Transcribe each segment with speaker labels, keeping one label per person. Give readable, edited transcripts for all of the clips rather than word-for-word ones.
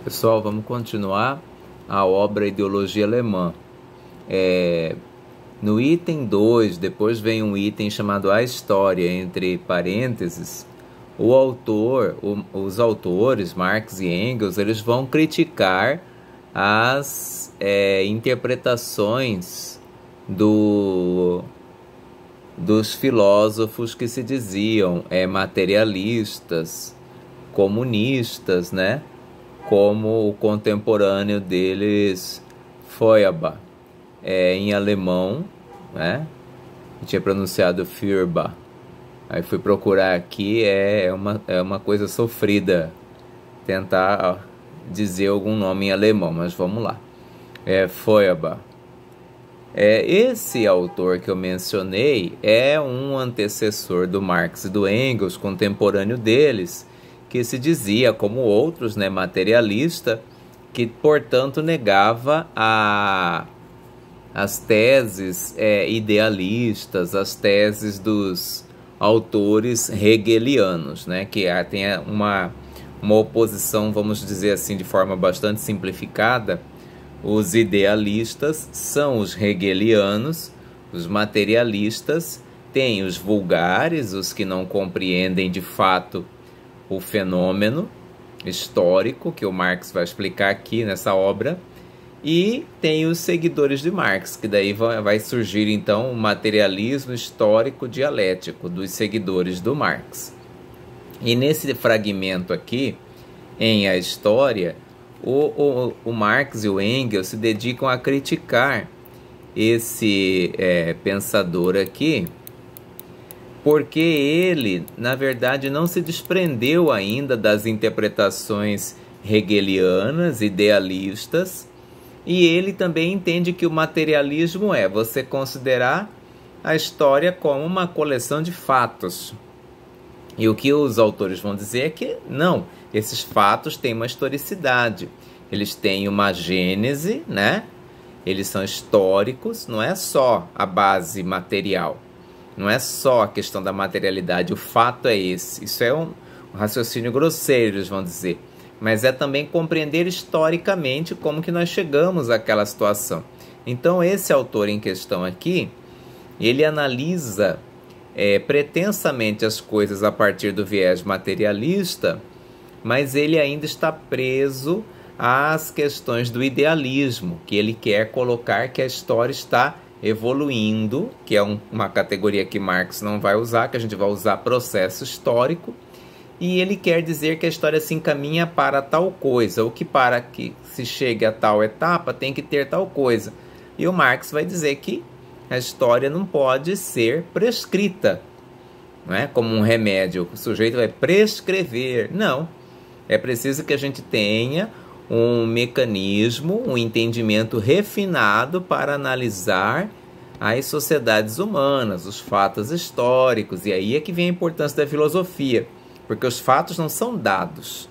Speaker 1: Pessoal, vamos continuar a obra Ideologia Alemã. No item 2, depois vem um item chamado A História, entre parênteses. Os autores, Marx e Engels, eles vão criticar as interpretações dos filósofos que se diziam materialistas, comunistas, né? Como o contemporâneo deles, Feuerbach, em alemão, né? Eu tinha pronunciado Feuerbach. Aí fui procurar aqui, é uma coisa sofrida tentar dizer algum nome em alemão, mas vamos lá. Feuerbach. Esse autor que eu mencionei é um antecessor do Marx e do Engels, contemporâneo deles, que se dizia, como outros, né, materialista, que, portanto, negava as teses idealistas, as teses dos autores hegelianos, né, que tem uma oposição, vamos dizer assim, de forma bastante simplificada. Os idealistas são os hegelianos, os materialistas têm os vulgares, os que não compreendem de fato o fenômeno histórico, que o Marx vai explicar aqui nessa obra, e tem os seguidores de Marx, que daí vai surgir então o materialismo histórico dialético dos seguidores do Marx. E nesse fragmento aqui, em A História, o Marx e o Engels se dedicam a criticar esse pensador aqui, porque ele, na verdade, não se desprendeu ainda das interpretações hegelianas, idealistas, e ele também entende que o materialismo é você considerar a história como uma coleção de fatos. E o que os autores vão dizer é que não, esses fatos têm uma historicidade, eles têm uma gênese, né? Eles são históricos, não é só a base material. Não é só a questão da materialidade, o fato é esse. Isso é um raciocínio grosseiro, eles vão dizer. Mas é também compreender historicamente como que nós chegamos àquela situação. Então, esse autor em questão aqui, ele analisa pretensamente as coisas a partir do viés materialista, mas ele ainda está preso às questões do idealismo, que ele quer colocar que a história está evoluindo, que é uma categoria que Marx não vai usar, que a gente vai usar processo histórico, e ele quer dizer que a história se encaminha para tal coisa, ou que para que se chegue a tal etapa tem que ter tal coisa. E o Marx vai dizer que a história não pode ser prescrita, não é? Como um remédio, o sujeito vai prescrever. Não, é preciso que a gente tenha um mecanismo, um entendimento refinado para analisar as sociedades humanas, os fatos históricos. E aí é que vem a importância da filosofia, porque os fatos não são dados,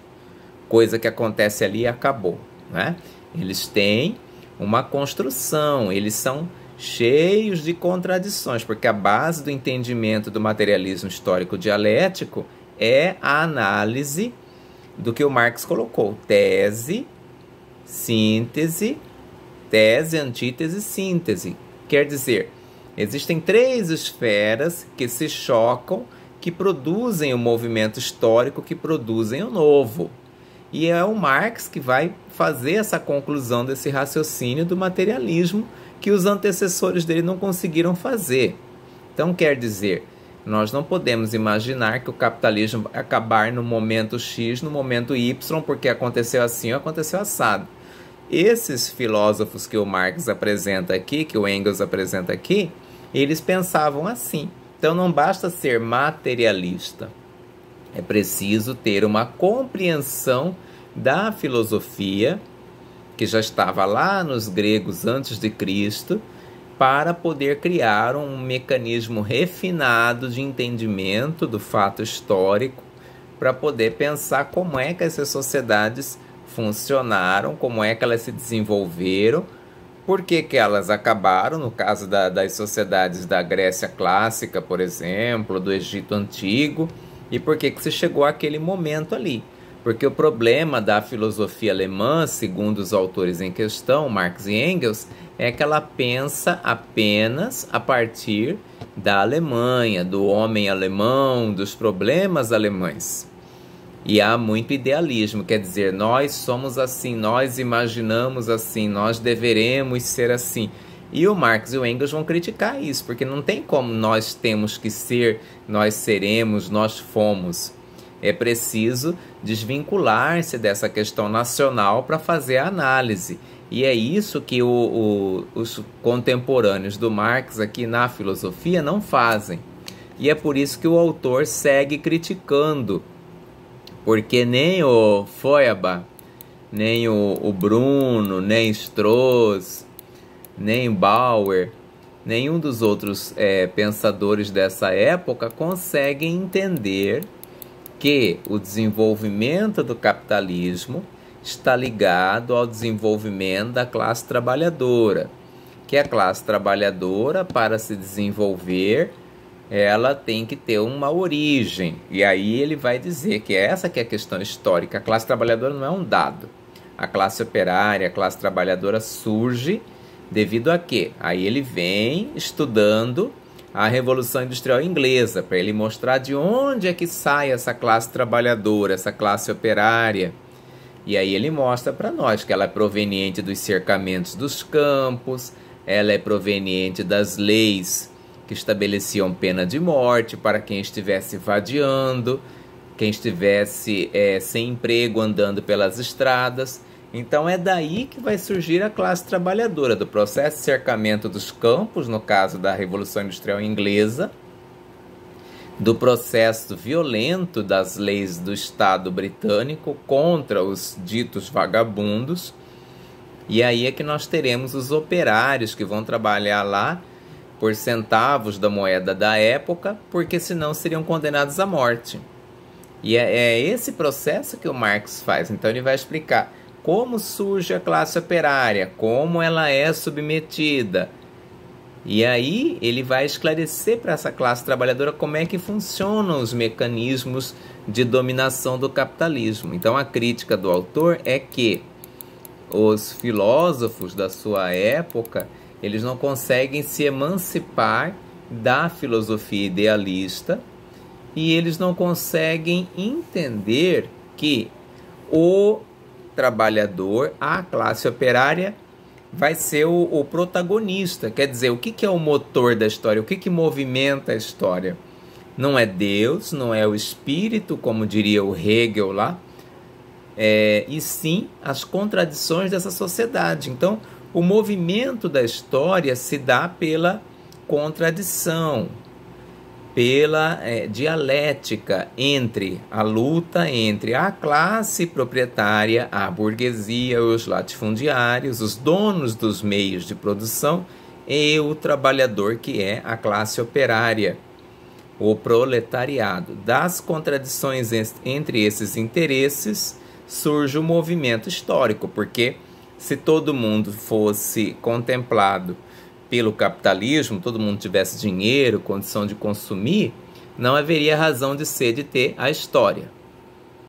Speaker 1: coisa que acontece ali e acabou, né? Eles têm uma construção, eles são cheios de contradições, porque a base do entendimento do materialismo histórico dialético é a análise do que o Marx colocou: tese, síntese, tese, antítese, síntese. Quer dizer, existem três esferas que se chocam, que produzem o movimento histórico, que produzem o novo. E é o Marx que vai fazer essa conclusão desse raciocínio do materialismo que os antecessores dele não conseguiram fazer. Então, quer dizer, nós não podemos imaginar que o capitalismo vai acabar no momento X, no momento Y, porque aconteceu assim ou aconteceu assado. Esses filósofos que o Marx apresenta aqui, que o Engels apresenta aqui, eles pensavam assim. Então não basta ser materialista, é preciso ter uma compreensão da filosofia, que já estava lá nos gregos antes de Cristo, para poder criar um mecanismo refinado de entendimento do fato histórico, para poder pensar como é que essas sociedades funcionaram, como é que elas se desenvolveram, por que que elas acabaram, no caso das sociedades da Grécia clássica, por exemplo, do Egito Antigo, e por que que se chegou àquele momento ali. Porque o problema da filosofia alemã, segundo os autores em questão, Marx e Engels, é que ela pensa apenas a partir da Alemanha, do homem alemão, dos problemas alemães. E há muito idealismo, quer dizer, nós somos assim, nós imaginamos assim, nós deveremos ser assim. E o Marx e o Engels vão criticar isso, porque não tem como nós temos que ser, nós seremos, nós fomos. É preciso desvincular-se dessa questão nacional para fazer a análise. E é isso que os contemporâneos do Marx aqui na filosofia não fazem. E é por isso que o autor segue criticando, porque nem o Feuerbach, nem o Bruno, nem Strauss, nem Bauer, nenhum dos outros pensadores dessa época conseguem entender que o desenvolvimento do capitalismo está ligado ao desenvolvimento da classe trabalhadora, que a classe trabalhadora, para se desenvolver, ela tem que ter uma origem. E aí ele vai dizer que essa que é a questão histórica. A classe trabalhadora não é um dado. A classe operária, a classe trabalhadora surge devido a quê? Aí ele vem estudando a Revolução Industrial Inglesa, para ele mostrar de onde é que sai essa classe trabalhadora, essa classe operária. E aí ele mostra para nós que ela é proveniente dos cercamentos dos campos, ela é proveniente das leis que estabeleciam pena de morte para quem estivesse vadiando, quem estivesse sem emprego andando pelas estradas. Então é daí que vai surgir a classe trabalhadora, do processo de cercamento dos campos, no caso da Revolução Industrial Inglesa, do processo violento das leis do Estado britânico contra os ditos vagabundos. E aí é que nós teremos os operários que vão trabalhar lá por centavos da moeda da época, porque senão seriam condenados à morte. E é esse processo que o Marx faz. Então ele vai explicar como surge a classe operária, como ela é submetida. E aí ele vai esclarecer para essa classe trabalhadora como é que funcionam os mecanismos de dominação do capitalismo. Então a crítica do autor é que os filósofos da sua época, eles não conseguem se emancipar da filosofia idealista e eles não conseguem entender que o trabalhador, a classe operária, vai ser o protagonista. Quer dizer, o que é o motor da história? O que movimenta a história? Não é Deus, não é o espírito, como diria o Hegel lá, e sim as contradições dessa sociedade. Então, o movimento da história se dá pela contradição, pela dialética entre a luta entre a classe proprietária, a burguesia, os latifundiários, os donos dos meios de produção e o trabalhador, que é a classe operária, o proletariado. Das contradições entre esses interesses surge o movimento histórico, porque se todo mundo fosse contemplado pelo capitalismo, todo mundo tivesse dinheiro, condição de consumir, não haveria razão de ser de ter a história.